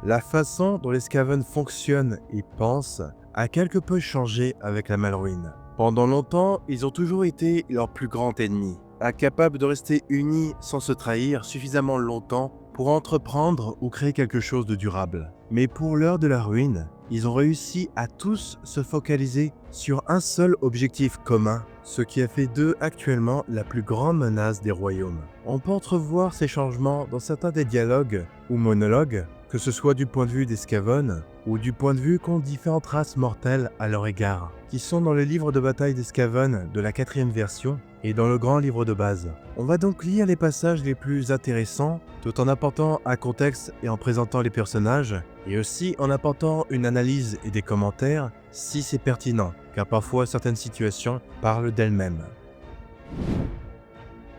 La façon dont les Skaven fonctionnent et pensent a quelque peu changé avec la Malruine. Pendant longtemps, ils ont toujours été leur plus grand ennemi, incapables de rester unis sans se trahir suffisamment longtemps pour entreprendre ou créer quelque chose de durable. Mais pour l'heure de la ruine, ils ont réussi à tous se focaliser sur un seul objectif commun, ce qui a fait d'eux actuellement la plus grande menace des royaumes. On peut entrevoir ces changements dans certains des dialogues ou monologues, que ce soit du point de vue des Skaven ou du point de vue qu'ont différentes races mortelles à leur égard, qui sont dans le livre de bataille des Skaven de la 4e version et dans le grand livre de base. On va donc lire les passages les plus intéressants, tout en apportant un contexte et en présentant les personnages, et aussi en apportant une analyse et des commentaires si c'est pertinent, car parfois certaines situations parlent d'elles-mêmes.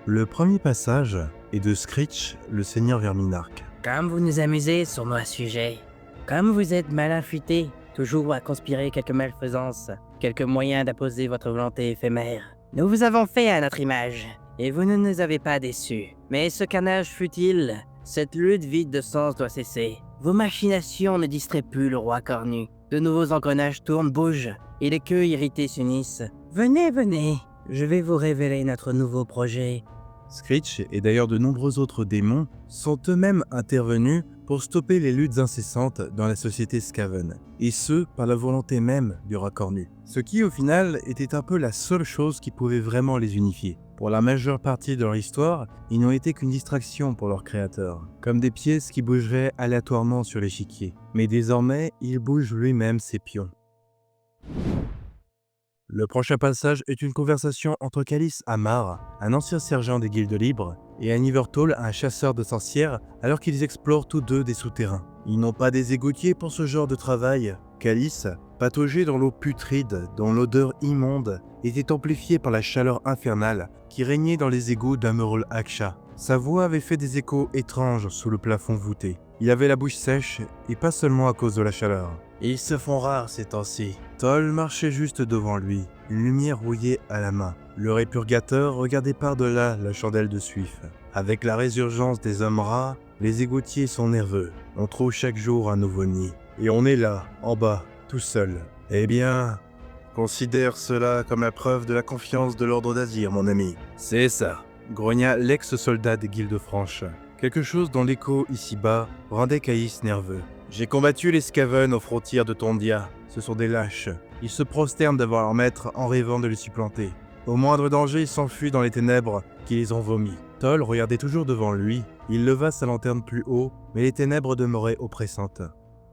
Le premier passage est de Screech, le seigneur Verminarque. Comme vous nous amusez sur nos sujets, comme vous êtes mal affûtés, toujours à conspirer quelques malfaisances, quelques moyens d'imposer votre volonté éphémère, nous vous avons fait à notre image, et vous ne nous avez pas déçus. Mais ce carnage futile, cette lutte vide de sens doit cesser. Vos machinations ne distraient plus le roi cornu. De nouveaux engrenages tournent, bougent, et les queues irritées s'unissent. Venez, venez, je vais vous révéler notre nouveau projet. Screech et d'ailleurs de nombreux autres démons sont eux-mêmes intervenus pour stopper les luttes incessantes dans la société Skaven, et ce, par la volonté même du roi cornu. Ce qui, au final, était un peu la seule chose qui pouvait vraiment les unifier. Pour la majeure partie de leur histoire, ils n'ont été qu'une distraction pour leur créateur, comme des pièces qui bougeraient aléatoirement sur l'échiquier. Mais désormais, il bouge lui-même ses pions. Le prochain passage est une conversation entre Calice Amar, un ancien sergent des guildes libres, et Anivertol, un chasseur de sorcières, alors qu'ils explorent tous deux des souterrains. Ils n'ont pas des égoutiers pour ce genre de travail. Calice, pataugé dans l'eau putride, dont l'odeur immonde était amplifiée par la chaleur infernale qui régnait dans les égouts d'Amerul Aksha. Sa voix avait fait des échos étranges sous le plafond voûté. Il avait la bouche sèche, et pas seulement à cause de la chaleur. Ils se font rares ces temps-ci. Toll marchait juste devant lui, une lumière rouillée à la main. Le répurgateur regardait par-delà la chandelle de suif. Avec la résurgence des hommes rats, les égoutiers sont nerveux. On trouve chaque jour un nouveau nid. Et on est là, en bas, tout seul. Eh bien, considère cela comme la preuve de la confiance de l'ordre d'Azir, mon ami. C'est ça, grogna l'ex-soldat des guildes franches. Quelque chose dans l'écho ici-bas rendait Caïs nerveux. J'ai combattu les Skaven aux frontières de Tondia. Ce sont des lâches. Ils se prosternent devant leur maître en rêvant de les supplanter. Au moindre danger, ils s'enfuient dans les ténèbres qui les ont vomis. Toll regardait toujours devant lui. Il leva sa lanterne plus haut, mais les ténèbres demeuraient oppressantes.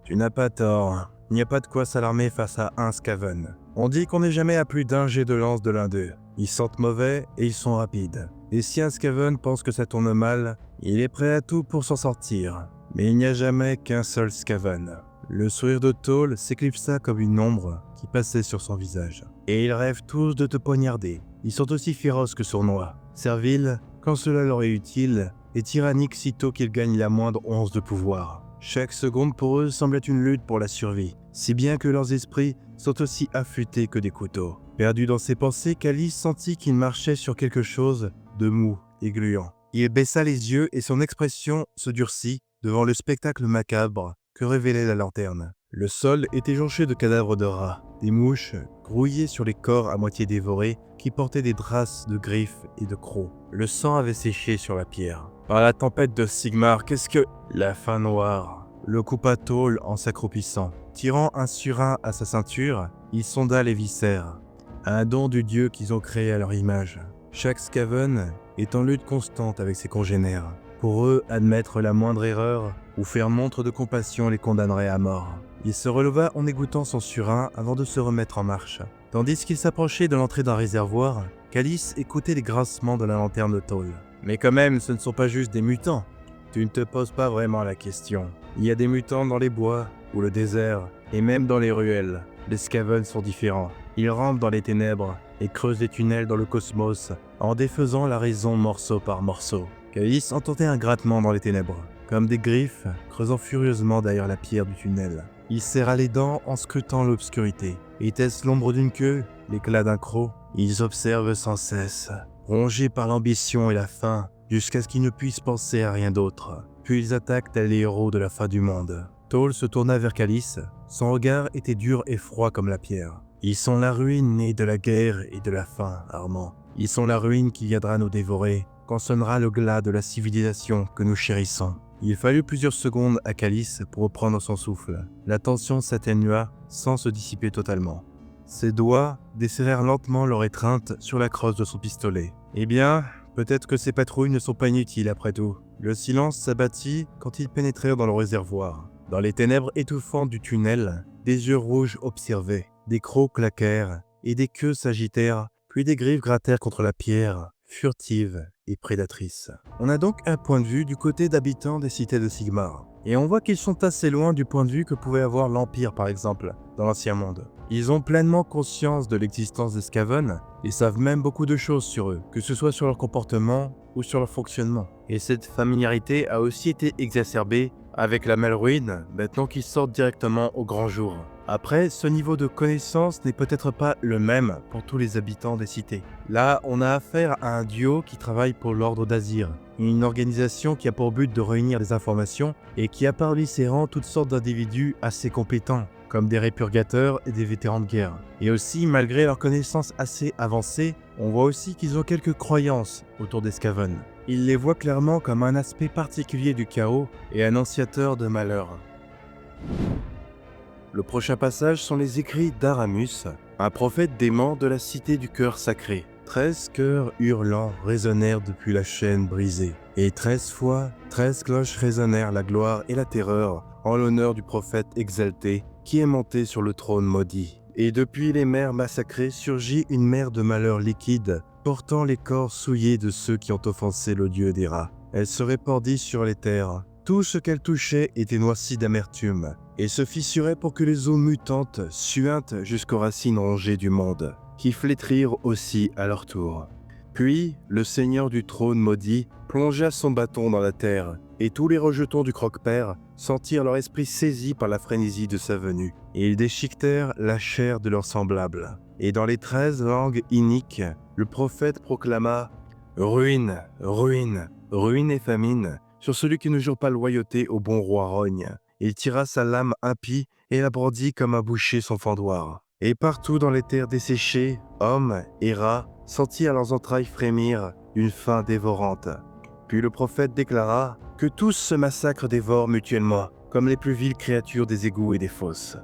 Tu n'as pas tort. Il n'y a pas de quoi s'alarmer face à un Skaven. On dit qu'on n'est jamais à plus d'un jet de lance de l'un d'eux. Ils sentent mauvais et ils sont rapides. Et si un Skaven pense que ça tourne mal, il est prêt à tout pour s'en sortir. Mais il n'y a jamais qu'un seul Skaven. Le sourire de Toll s'éclipsa comme une ombre qui passait sur son visage. Et ils rêvent tous de te poignarder. Ils sont aussi féroces que sournois, serviles quand cela leur est utile, et tyranniques sitôt qu'ils gagnent la moindre once de pouvoir. Chaque seconde pour eux semble être une lutte pour la survie, si bien que leurs esprits sont aussi affûtés que des couteaux. Perdu dans ses pensées, Calice sentit qu'il marchait sur quelque chose de mou et gluant. Il baissa les yeux et son expression se durcit devant le spectacle macabre que révélait la lanterne. Le sol était jonché de cadavres de rats, des mouches grouillées sur les corps à moitié dévorés qui portaient des traces de griffes et de crocs. Le sang avait séché sur la pierre. Par la tempête de Sigmar, qu'est-ce que... La fin noire le coupa Toll en s'accroupissant. Tirant un surin à sa ceinture, il sonda les viscères, un don du dieu qu'ils ont créé à leur image. Chaque Skaven est en lutte constante avec ses congénères. Pour eux, admettre la moindre erreur ou faire montre de compassion les condamnerait à mort. Il se releva en égouttant son surin avant de se remettre en marche. Tandis qu'il s'approchait de l'entrée d'un réservoir, Calice écoutait les grincements de la lanterne de Toll. Mais quand même, ce ne sont pas juste des mutants. Tu ne te poses pas vraiment la question. Il y a des mutants dans les bois, ou le désert, et même dans les ruelles. Les Skaven sont différents. Ils rampent dans les ténèbres et creusent des tunnels dans le cosmos, en défaisant la raison morceau par morceau. Calice entendait un grattement dans les ténèbres, comme des griffes creusant furieusement derrière la pierre du tunnel. Il serra les dents en scrutant l'obscurité. Était-ce l'ombre d'une queue, l'éclat d'un croc? Ils observent sans cesse, rongés par l'ambition et la faim, jusqu'à ce qu'ils ne puissent penser à rien d'autre. Puis ils attaquent les héros de la fin du monde. Toll se tourna vers Calice. Son regard était dur et froid comme la pierre. « Ils sont la ruine née de la guerre et de la faim, Armand. Ils sont la ruine qui viendra nous dévorer quand sonnera le glas de la civilisation que nous chérissons. » Il fallut plusieurs secondes à Calice pour reprendre son souffle. La tension s'atténua sans se dissiper totalement. Ses doigts desserrèrent lentement leur étreinte sur la crosse de son pistolet. Eh bien, peut-être que ces patrouilles ne sont pas inutiles après tout. Le silence s'abattit quand ils pénétrèrent dans le réservoir. Dans les ténèbres étouffantes du tunnel, des yeux rouges observaient, des crocs claquèrent et des queues s'agitèrent, puis des griffes grattèrent contre la pierre, furtives et prédatrices. On a donc un point de vue du côté d'habitants des cités de Sigmar. Et on voit qu'ils sont assez loin du point de vue que pouvait avoir l'Empire par exemple, dans l'Ancien Monde. Ils ont pleinement conscience de l'existence des Skaven et savent même beaucoup de choses sur eux, que ce soit sur leur comportement ou sur leur fonctionnement. Et cette familiarité a aussi été exacerbée avec la Melruine, maintenant qu'ils sortent directement au grand jour. Après, ce niveau de connaissance n'est peut-être pas le même pour tous les habitants des cités. Là, on a affaire à un duo qui travaille pour l'Ordre d'Azir, une organisation qui a pour but de réunir des informations et qui a parmi ses rangs toutes sortes d'individus assez compétents, comme des répurgateurs et des vétérans de guerre. Et aussi, malgré leur connaissance assez avancée, on voit aussi qu'ils ont quelques croyances autour des Skaven. Ils les voient clairement comme un aspect particulier du chaos et annonciateur de malheur. Le prochain passage sont les écrits d'Aramus, un prophète dément de la cité du cœur sacré. 13 cœurs hurlants résonnèrent depuis la chaîne brisée, et 13 fois, 13 cloches résonnèrent la gloire et la terreur en l'honneur du prophète exalté qui est monté sur le trône maudit. Et depuis les mers massacrées surgit une mer de malheur liquide, portant les corps souillés de ceux qui ont offensé le dieu des rats. Elle se répandit sur les terres. Tout ce qu'elle touchait était noirci d'amertume, et se fissurait pour que les eaux mutantes suintent jusqu'aux racines rongées du monde, qui flétrirent aussi à leur tour. Puis, le seigneur du trône maudit plongea son bâton dans la terre, et tous les rejetons du croque-père sentirent leur esprit saisi par la frénésie de sa venue, et ils déchiquetèrent la chair de leurs semblables. Et dans les 13 langues iniques, le prophète proclama « Ruine, ruine, ruine et famine sur celui qui ne jure pas loyauté au bon roi Rogne. » Il tira sa lame impie et la brandit comme un boucher son fendoir. Et partout dans les terres desséchées, hommes et rats sentirent leurs entrailles frémir d'une faim dévorante. Puis le prophète déclara que tous se massacrent dévorent mutuellement, comme les plus viles créatures des égouts et des fosses.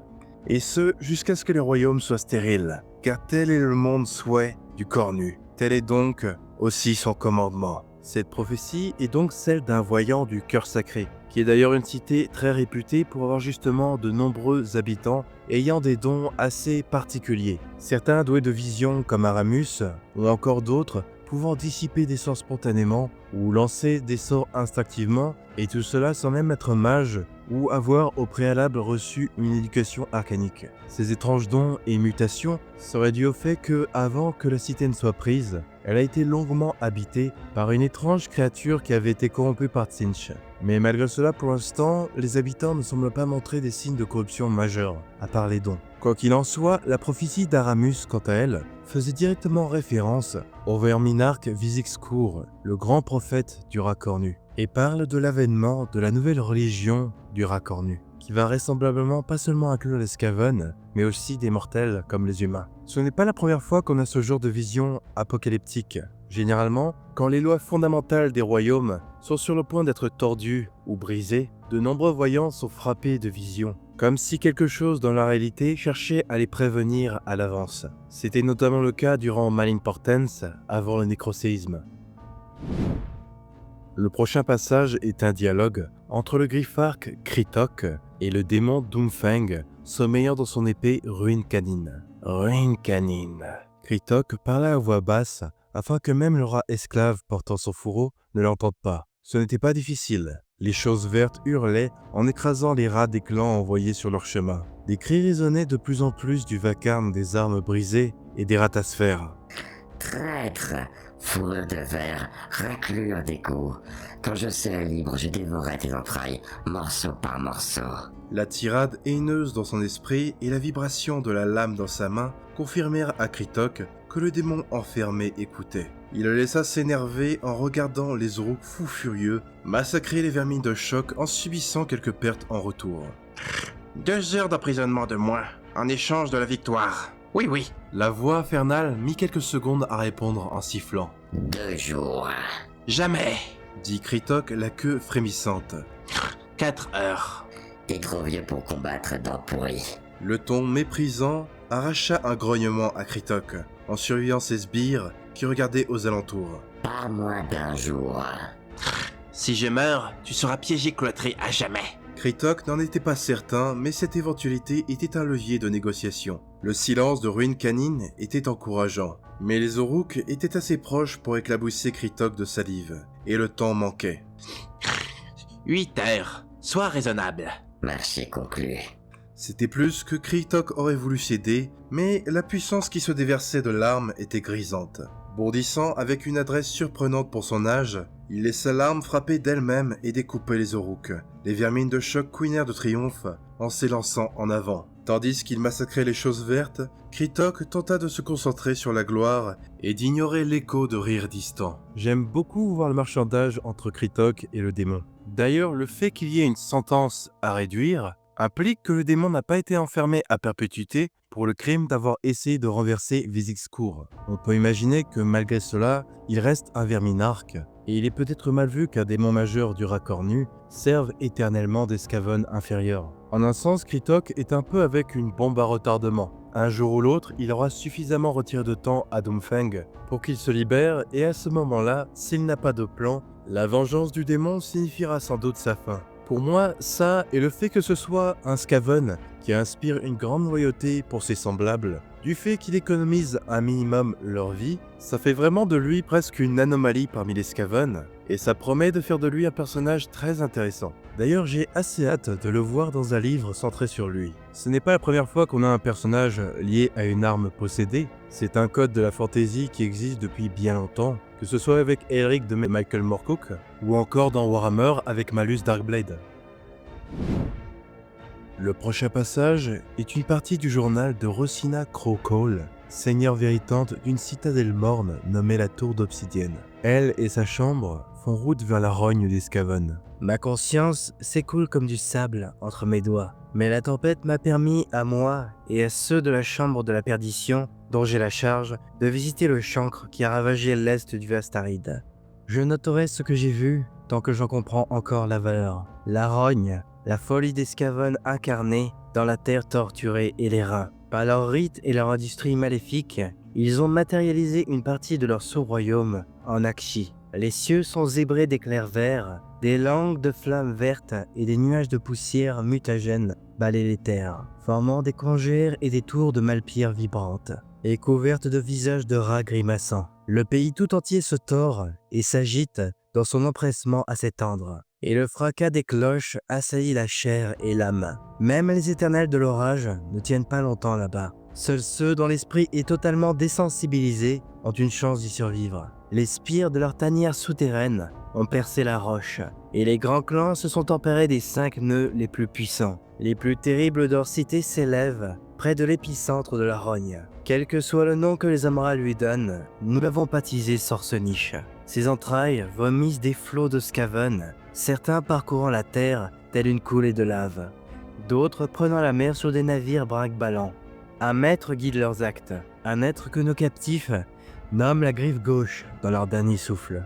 Et ce, jusqu'à ce que les royaumes soient stériles, car tel est le monde souhait du cornu. Tel est donc aussi son commandement. Cette prophétie est donc celle d'un voyant du cœur sacré, qui est d'ailleurs une cité très réputée pour avoir justement de nombreux habitants ayant des dons assez particuliers. Certains doués de vision comme Aramus, ou encore d'autres pouvant dissiper des sorts spontanément ou lancer des sorts instinctivement, et tout cela sans même être mage ou avoir au préalable reçu une éducation arcanique. Ces étranges dons et mutations seraient dus au fait que, avant que la cité ne soit prise, elle a été longuement habitée par une étrange créature qui avait été corrompue par Tzeentch. Mais malgré cela, pour l'instant, les habitants ne semblent pas montrer des signes de corruption majeurs, à part les dons. Quoi qu'il en soit, la prophétie d'Aramus, quant à elle, faisait directement référence au Verminarque Visixcour, le grand prophète du rat cornu, et parle de l'avènement de la nouvelle religion du rat cornu, qui va vraisemblablement pas seulement inclure les Skaven, mais aussi des mortels comme les humains. Ce n'est pas la première fois qu'on a ce genre de vision apocalyptique. Généralement, quand les lois fondamentales des royaumes sont sur le point d'être tordues ou brisées, de nombreux voyants sont frappés de visions, comme si quelque chose dans la réalité cherchait à les prévenir à l'avance. C'était notamment le cas durant Malin Portents, avant le nécroséisme. Le prochain passage est un dialogue entre le griffarque Kritok et le démon Doomfang, sommeillant dans son épée Ruine Canine. Ruine Canine. Kritok parla à voix basse, afin que même le rat esclave portant son fourreau ne l'entende pas. Ce n'était pas difficile. Les choses vertes hurlaient en écrasant les rats des clans envoyés sur leur chemin. Des cris résonnaient de plus en plus du vacarme des armes brisées et des ratasphères. Traître, foule de verre, raclure d'égout. Quand je serai libre, je dévorerai tes entrailles, morceau par morceau. La tirade haineuse dans son esprit et la vibration de la lame dans sa main confirmèrent à Kritok que le démon enfermé écoutait. Il le laissa s'énerver en regardant les orques fous furieux massacrer les vermines de choc en subissant quelques pertes en retour. 2 heures d'emprisonnement de moins, en échange de la victoire. Oui, oui. La voix infernale mit quelques secondes à répondre en sifflant. 2 jours. Jamais. Dit Kritok, la queue frémissante. 4 heures. T'es trop vieux pour combattre, dents pourries. Le ton méprisant arracha un grognement à Kritok, en surveillant ses sbires qui regardaient aux alentours. Pas moins d'1 jour. Si je meurs, tu seras piégé cloîtré à jamais. Kritok n'en était pas certain, mais cette éventualité était un levier de négociation. Le silence de Ruine Canine était encourageant, mais les Orooks étaient assez proches pour éclabousser Kritok de salive, et le temps manquait. 8 heures. Sois raisonnable. Marché conclu. C'était plus que Kritok aurait voulu céder, mais la puissance qui se déversait de l'arme était grisante. Bondissant avec une adresse surprenante pour son âge, il laissa l'arme frapper d'elle-même et découper les Orooks. Les vermines de choc couinèrent de triomphe en s'élançant en avant. Tandis qu'il massacrait les choses vertes, Kritok tenta de se concentrer sur la gloire et d'ignorer l'écho de rires distants. J'aime beaucoup voir le marchandage entre Kritok et le démon. D'ailleurs, le fait qu'il y ait une sentence à réduire implique que le démon n'a pas été enfermé à perpétuité pour le crime d'avoir essayé de renverser Vizixcourt. On peut imaginer que malgré cela, il reste un verminarque, et il est peut-être mal vu qu'un démon majeur du Racornu serve éternellement des Skaven inférieurs. En un sens, Kritok est un peu avec une bombe à retardement. Un jour ou l'autre, il aura suffisamment retiré de temps à Doomfang pour qu'il se libère, et à ce moment-là, s'il n'a pas de plan, la vengeance du démon signifiera sans doute sa fin. Pour moi, ça et le fait que ce soit un Skaven qui inspire une grande loyauté pour ses semblables, du fait qu'il économise un minimum leur vie, ça fait vraiment de lui presque une anomalie parmi les Skaven, et ça promet de faire de lui un personnage très intéressant. D'ailleurs, j'ai assez hâte de le voir dans un livre centré sur lui. Ce n'est pas la première fois qu'on a un personnage lié à une arme possédée, c'est un code de la fantasy qui existe depuis bien longtemps, que ce soit avec Eric de Michael Moorcock, ou encore dans Warhammer avec Malus Darkblade. Le prochain passage est une partie du journal de Rosina Crowcall, seigneur véritante d'une citadelle morne nommée la Tour d'Obsidienne. Elle et sa chambre font route vers la rogne des Skaven. Ma conscience s'écoule comme du sable entre mes doigts, mais la tempête m'a permis à moi et à ceux de la chambre de la perdition, dont j'ai la charge, de visiter le chancre qui a ravagé l'est du Vastaride. Je noterai ce que j'ai vu tant que j'en comprends encore la valeur. La rogne, la folie des Skaven incarnée dans la terre torturée et les reins. Par leurs rites et leur industrie maléfique, ils ont matérialisé une partie de leur sous-royaume en Akshi. Les cieux sont zébrés d'éclairs verts, des langues de flammes vertes et des nuages de poussière mutagènes balaient les terres, formant des congères et des tours de malpires vibrantes, et couvertes de visages de rats grimaçants. Le pays tout entier se tord et s'agite dans son empressement à s'étendre, et le fracas des cloches assaillit la chair et l'âme. Même les éternels de l'orage ne tiennent pas longtemps là-bas. Seuls ceux dont l'esprit est totalement désensibilisé ont une chance d'y survivre. Les spires de leurs tanières souterraines ont percé la roche, et les grands clans se sont emparés des 5 nœuds les plus puissants. Les plus terribles d'Or-Cité s'élèvent près de l'épicentre de la rogne. Quel que soit le nom que les Amoras lui donnent, nous l'avons baptisé Sorseniche. Ses entrailles vomissent des flots de Skaven, certains parcourant la terre telle une coulée de lave, d'autres prenant la mer sur des navires brinque-ballants. Un maître guide leurs actes, un être que nos captifs nomment la griffe gauche dans leur dernier souffle.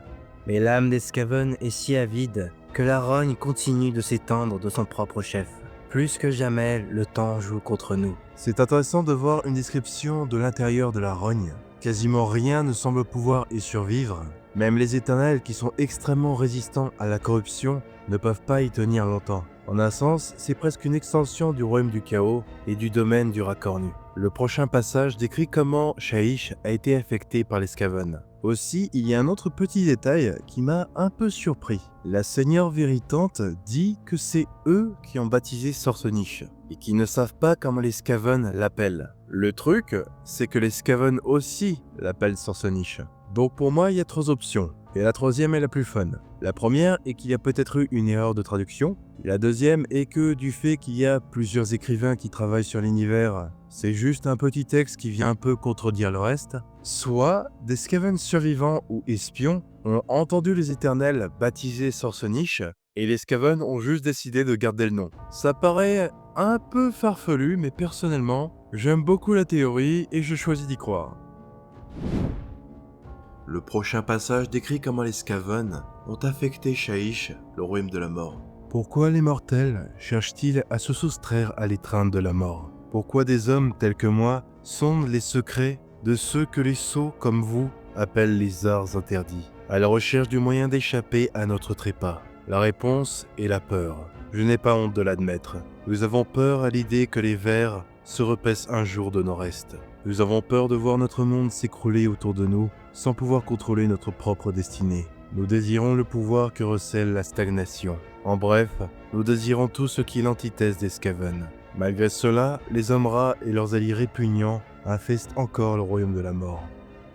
Mais l'âme des Skaven est si avide que la rogne continue de s'étendre de son propre chef. Plus que jamais, le temps joue contre nous. C'est intéressant de voir une description de l'intérieur de la rogne. Quasiment rien ne semble pouvoir y survivre. Même les éternels qui sont extrêmement résistants à la corruption ne peuvent pas y tenir longtemps. En un sens, c'est presque une extension du royaume du chaos et du domaine du Racornu. Le prochain passage décrit comment Shaish a été affecté par les Skaven. Aussi, il y a un autre petit détail qui m'a un peu surpris. La seigneur véritante dit que c'est eux qui ont baptisé Sorseniche et qui ne savent pas comment les Skaven l'appellent. Le truc, c'est que les Skaven aussi l'appellent Sorseniche. Donc pour moi, il y a 3 options. Et la troisième est la plus fun. La première est qu'il y a peut-être eu une erreur de traduction. Et la deuxième est que du fait qu'il y a plusieurs écrivains qui travaillent sur l'univers, c'est juste un petit texte qui vient un peu contredire le reste. Soit des Skaven survivants ou espions ont entendu les éternels baptiser Sorseniche et les Skaven ont juste décidé de garder le nom. Ça paraît un peu farfelu, mais personnellement, j'aime beaucoup la théorie et je choisis d'y croire. Le prochain passage décrit comment les Skaven ont affecté Shaiish, le royaume de la mort. Pourquoi les mortels cherchent-ils à se soustraire à l'étreinte de la mort? Pourquoi des hommes tels que moi sondent les secrets de ceux que les sots comme vous appellent les arts interdits, à la recherche du moyen d'échapper à notre trépas? La réponse est la peur. Je n'ai pas honte de l'admettre. Nous avons peur à l'idée que les vers se repaissent un jour de nos restes. Nous avons peur de voir notre monde s'écrouler autour de nous sans pouvoir contrôler notre propre destinée. Nous désirons le pouvoir que recèle la stagnation. En bref, nous désirons tout ce qui est l'antithèse des Skaven. Malgré cela, les hommes rats et leurs alliés répugnants infestent encore le royaume de la mort.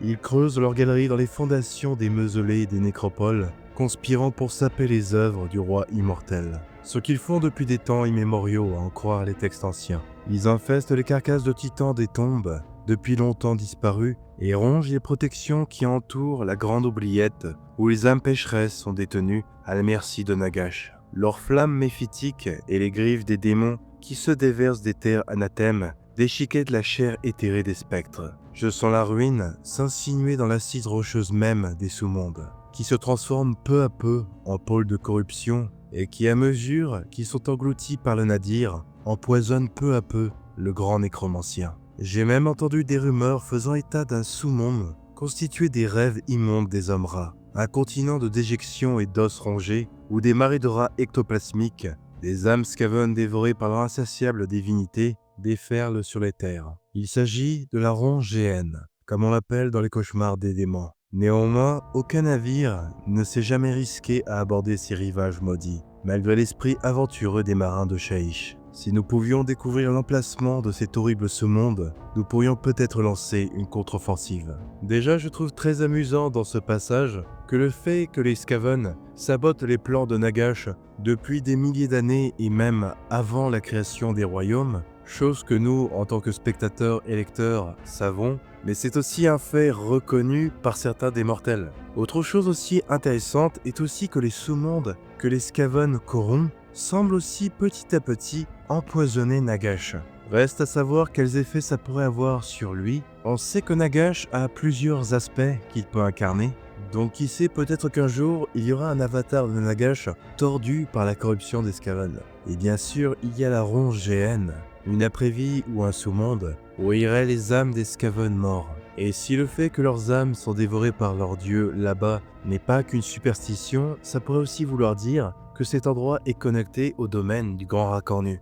Ils creusent leurs galeries dans les fondations des mausolées et des nécropoles, conspirant pour saper les œuvres du roi immortel. Ce qu'ils font depuis des temps immémoriaux, à en croire les textes anciens. Ils infestent les carcasses de titans des tombes, depuis longtemps disparus, et rongent les protections qui entourent la grande oubliette, où les âmes pécheresses sont détenues à la merci de Nagash. Leurs flammes méphitiques et les griffes des démons qui se déversent des terres anathèmes déchiquettent la chair éthérée des spectres. Je sens la ruine s'insinuer dans l'assise rocheuse même des sous-mondes, qui se transforment peu à peu en pôles de corruption et qui, à mesure qu'ils sont engloutis par le nadir, empoisonnent peu à peu le grand nécromancien. J'ai même entendu des rumeurs faisant état d'un sous-monde constitué des rêves immondes des hommes rats, un continent de déjection et d'os rongés, où des marées de rats ectoplasmiques, des âmes Skaven dévorées par leur insatiable divinité, déferlent sur les terres. Il s'agit de la ronge géenne, comme on l'appelle dans les cauchemars des démons. Néanmoins, aucun navire ne s'est jamais risqué à aborder ces rivages maudits, malgré l'esprit aventureux des marins de Shaiish. Si nous pouvions découvrir l'emplacement de cet horrible sous-monde, nous pourrions peut-être lancer une contre-offensive. Déjà, je trouve très amusant dans ce passage que le fait que les Skaven sabotent les plans de Nagash depuis des milliers d'années et même avant la création des royaumes, chose que nous, en tant que spectateurs et lecteurs, savons, mais c'est aussi un fait reconnu par certains des mortels. Autre chose aussi intéressante est aussi que les sous-mondes que les Skaven corrompent semblent aussi petit à petit empoisonner Nagash. Reste à savoir quels effets ça pourrait avoir sur lui. On sait que Nagash a plusieurs aspects qu'il peut incarner, donc qui sait, peut-être qu'un jour il y aura un avatar de Nagash tordu par la corruption des Skaven. Et bien sûr, il y a la ronge géenne, une après-vie ou un sous-monde où iraient les âmes des Skaven morts. Et si le fait que leurs âmes sont dévorées par leurs dieux là-bas n'est pas qu'une superstition, ça pourrait aussi vouloir dire que cet endroit est connecté au domaine du Grand Rat Cornu.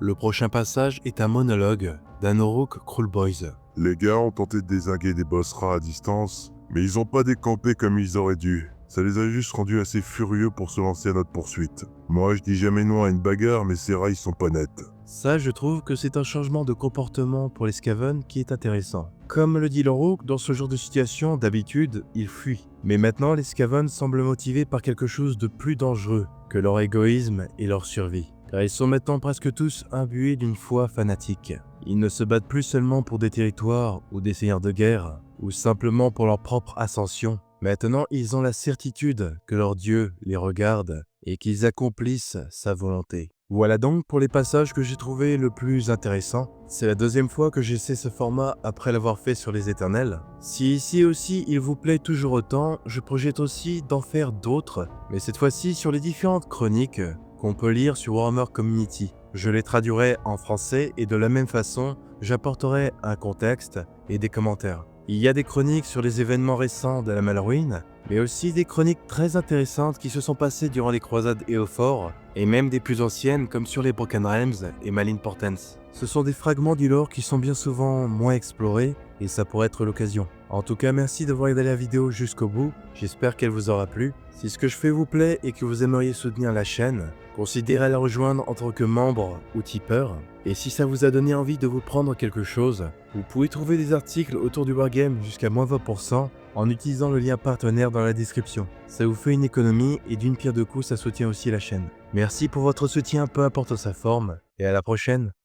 Le prochain passage est un monologue d'un Orruk Krulboyz. Les gars ont tenté de dézinguer des boss rats à distance, mais ils ont pas décampé comme ils auraient dû. Ça les a juste rendus assez furieux pour se lancer à notre poursuite. Moi, je dis jamais non à une bagarre, mais ces rats, ils sont pas nets. Ça, je trouve que c'est un changement de comportement pour les Skaven qui est intéressant. Comme le dit l'Orruk, dans ce genre de situation, d'habitude, ils fuient. Mais maintenant, les Skaven semblent motivés par quelque chose de plus dangereux que leur égoïsme et leur survie. Car ils sont maintenant presque tous imbués d'une foi fanatique. Ils ne se battent plus seulement pour des territoires ou des seigneurs de guerre, ou simplement pour leur propre ascension. Maintenant, ils ont la certitude que leur Dieu les regarde et qu'ils accomplissent sa volonté. Voilà donc pour les passages que j'ai trouvé le plus intéressants. C'est la deuxième fois que j'essaie ce format après l'avoir fait sur les Éternels. Si ici aussi il vous plaît toujours autant, je projette aussi d'en faire d'autres, mais cette fois-ci sur les différentes chroniques qu'on peut lire sur Warhammer Community. Je les traduirai en français et de la même façon, j'apporterai un contexte et des commentaires. Il y a des chroniques sur les événements récents de la Malruine, mais aussi des chroniques très intéressantes qui se sont passées durant les croisades Éophore, et même des plus anciennes comme sur les Broken Realms et Malin Portents. Ce sont des fragments du lore qui sont bien souvent moins explorés, et ça pourrait être l'occasion. En tout cas, merci d'avoir regardé la vidéo jusqu'au bout, j'espère qu'elle vous aura plu. Si ce que je fais vous plaît et que vous aimeriez soutenir la chaîne, considérez à la rejoindre en tant que membre ou tipeur. Et si ça vous a donné envie de vous prendre quelque chose, vous pouvez trouver des articles autour du wargame jusqu'à moins 20% en utilisant le lien partenaire dans la description. Ça vous fait une économie et d'une pierre deux coups ça soutient aussi la chaîne. Merci pour votre soutien peu importe sa forme et à la prochaine.